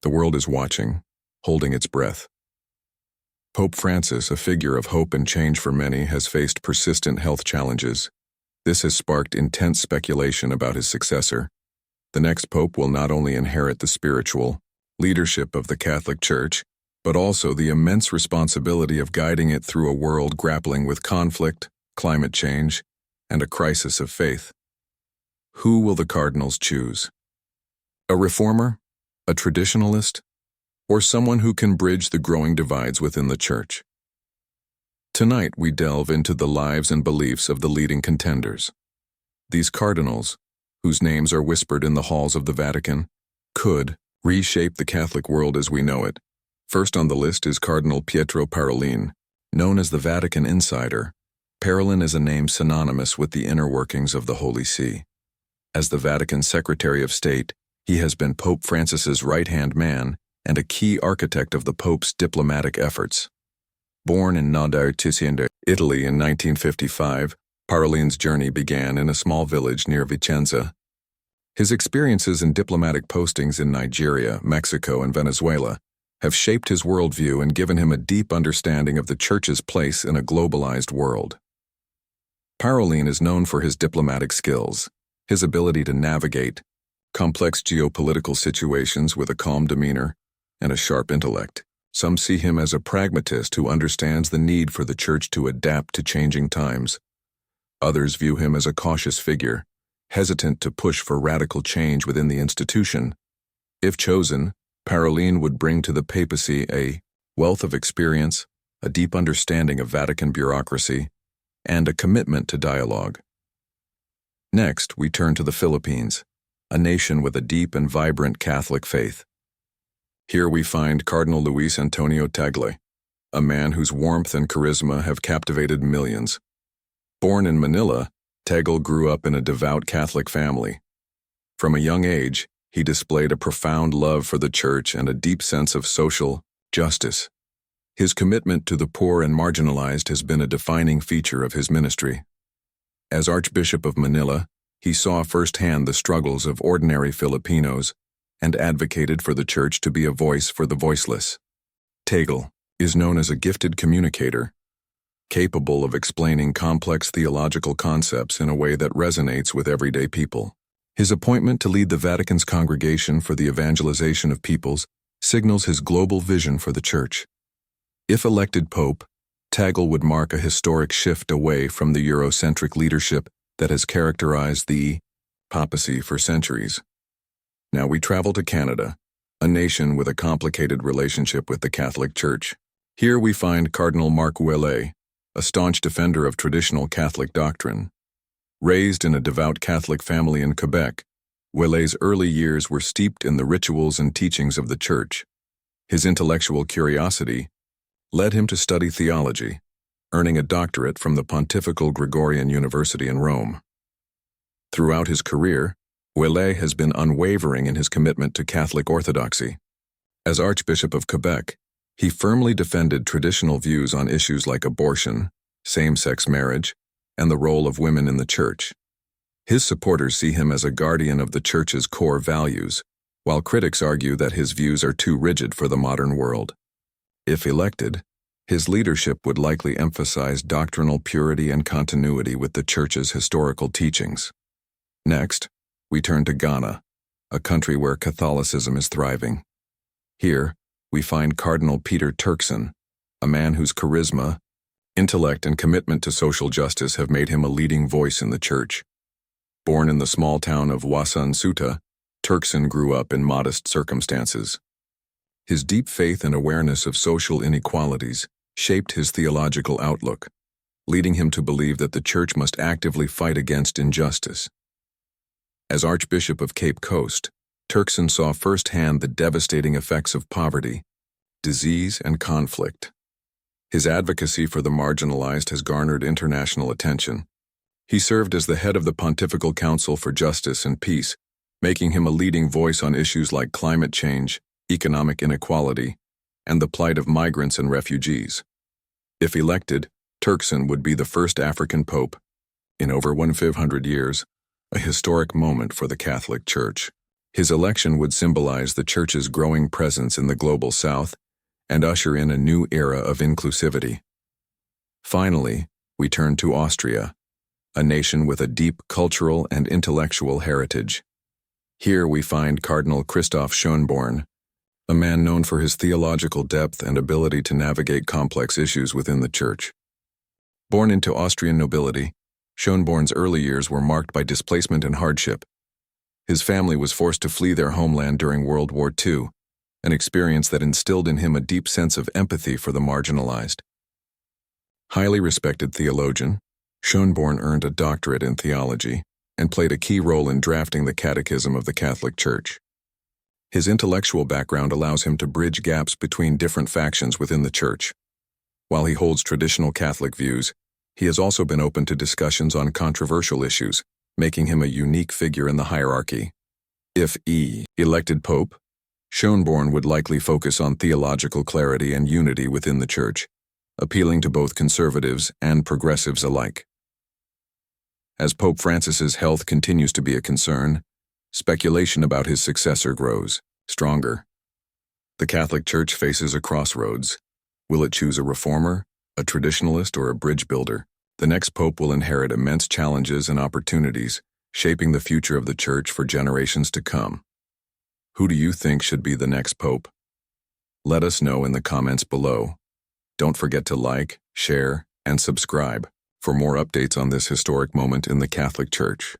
The world is watching, holding its breath. Pope Francis, a figure of hope and change for many, has faced persistent health challenges. This has sparked intense speculation about his successor. The next pope will not only inherit the spiritual leadership of the Catholic Church, but also the immense responsibility of guiding it through a world grappling with conflict, climate change, and a crisis of faith. Who will the Cardinals choose? A reformer? A traditionalist? Or someone who can bridge the growing divides within the Church? Tonight we delve into the lives and beliefs of the leading contenders. These cardinals, whose names are whispered in the halls of the Vatican, could reshape the Catholic world as we know it. First on the list is Cardinal Pietro Parolin. Known as the Vatican Insider, Parolin is a name synonymous with the inner workings of the Holy See. As the Vatican Secretary of State, he has been Pope Francis's right-hand man and a key architect of the Pope's diplomatic efforts. Born in Ticino, Italy in 1955, Parolin's journey began in a small village near Vicenza. His experiences in diplomatic postings in Nigeria, Mexico, and Venezuela have shaped his worldview and given him a deep understanding of the Church's place in a globalized world. Parolin is known for his diplomatic skills, his ability to navigate complex geopolitical situations with a calm demeanor and a sharp intellect. Some see him as a pragmatist who understands the need for the Church to adapt to changing times. Others view him as a cautious figure, hesitant to push for radical change within the institution. If chosen, Parolin would bring to the papacy a wealth of experience, a deep understanding of Vatican bureaucracy, and a commitment to dialogue. Next, we turn to the Philippines, a nation with a deep and vibrant Catholic faith. Here we find Cardinal Luis Antonio Tagle, a man whose warmth and charisma have captivated millions. Born in Manila, Tagle grew up in a devout Catholic family. From a young age, he displayed a profound love for the Church and a deep sense of social justice. His commitment to the poor and marginalized has been a defining feature of his ministry. As Archbishop of Manila, he saw firsthand the struggles of ordinary Filipinos and advocated for the Church to be a voice for the voiceless. Tagle is known as a gifted communicator, capable of explaining complex theological concepts in a way that resonates with everyday people. His appointment to lead the Vatican's Congregation for the Evangelization of Peoples signals his global vision for the Church. If elected Pope, Tagle would mark a historic shift away from the Eurocentric leadership that has characterized the papacy for centuries. Now we travel to Canada, a nation with a complicated relationship with the Catholic Church. Here we find Cardinal Marc Ouellet, a staunch defender of traditional Catholic doctrine. Raised in a devout Catholic family in Quebec, Ouellet's early years were steeped in the rituals and teachings of the Church. His intellectual curiosity led him to study theology, earning a doctorate from the Pontifical Gregorian University in Rome. Throughout his career, Ouellet has been unwavering in his commitment to Catholic orthodoxy. As Archbishop of Quebec, he firmly defended traditional views on issues like abortion, same-sex marriage, and the role of women in the Church. His supporters see him as a guardian of the Church's core values, while critics argue that his views are too rigid for the modern world. If elected, his leadership would likely emphasize doctrinal purity and continuity with the Church's historical teachings. Next, we turn to Ghana, a country where Catholicism is thriving. Here, we find Cardinal Peter Turkson, a man whose charisma, intellect, and commitment to social justice have made him a leading voice in the Church. Born in the small town of Wasan Suta, Turkson grew up in modest circumstances. His deep faith and awareness of social inequalities shaped his theological outlook, leading him to believe that the Church must actively fight against injustice. As Archbishop of Cape Coast, Turkson saw firsthand the devastating effects of poverty, disease, and conflict. His advocacy for the marginalized has garnered international attention. He served as the head of the Pontifical Council for Justice and Peace, making him a leading voice on issues like climate change, economic inequality, and the plight of migrants and refugees. If elected, Turkson would be the first African pope in over 1,500 years, a historic moment for the Catholic Church. His election would symbolize the Church's growing presence in the global South and usher in a new era of inclusivity. Finally, we turn to Austria, a nation with a deep cultural and intellectual heritage. Here we find Cardinal Christoph Schönborn, a man known for his theological depth and ability to navigate complex issues within the Church. Born into Austrian nobility, Schönborn's early years were marked by displacement and hardship. His family was forced to flee their homeland during World War II, an experience that instilled in him a deep sense of empathy for the marginalized. Highly respected theologian, Schönborn earned a doctorate in theology and played a key role in drafting the Catechism of the Catholic Church. His intellectual background allows him to bridge gaps between different factions within the Church. While he holds traditional Catholic views, he has also been open to discussions on controversial issues, making him a unique figure in the hierarchy. If elected Pope, Schönborn would likely focus on theological clarity and unity within the Church, appealing to both conservatives and progressives alike. As Pope Francis's health continues to be a concern, speculation about his successor grows stronger. The Catholic Church faces a crossroads. Will it choose a reformer, a traditionalist, or a bridge builder? The next pope will inherit immense challenges and opportunities, shaping the future of the Church for generations to come. Who do you think should be the next pope? Let us know in the comments below. Don't forget to like, share, and subscribe for more updates on this historic moment in the Catholic Church.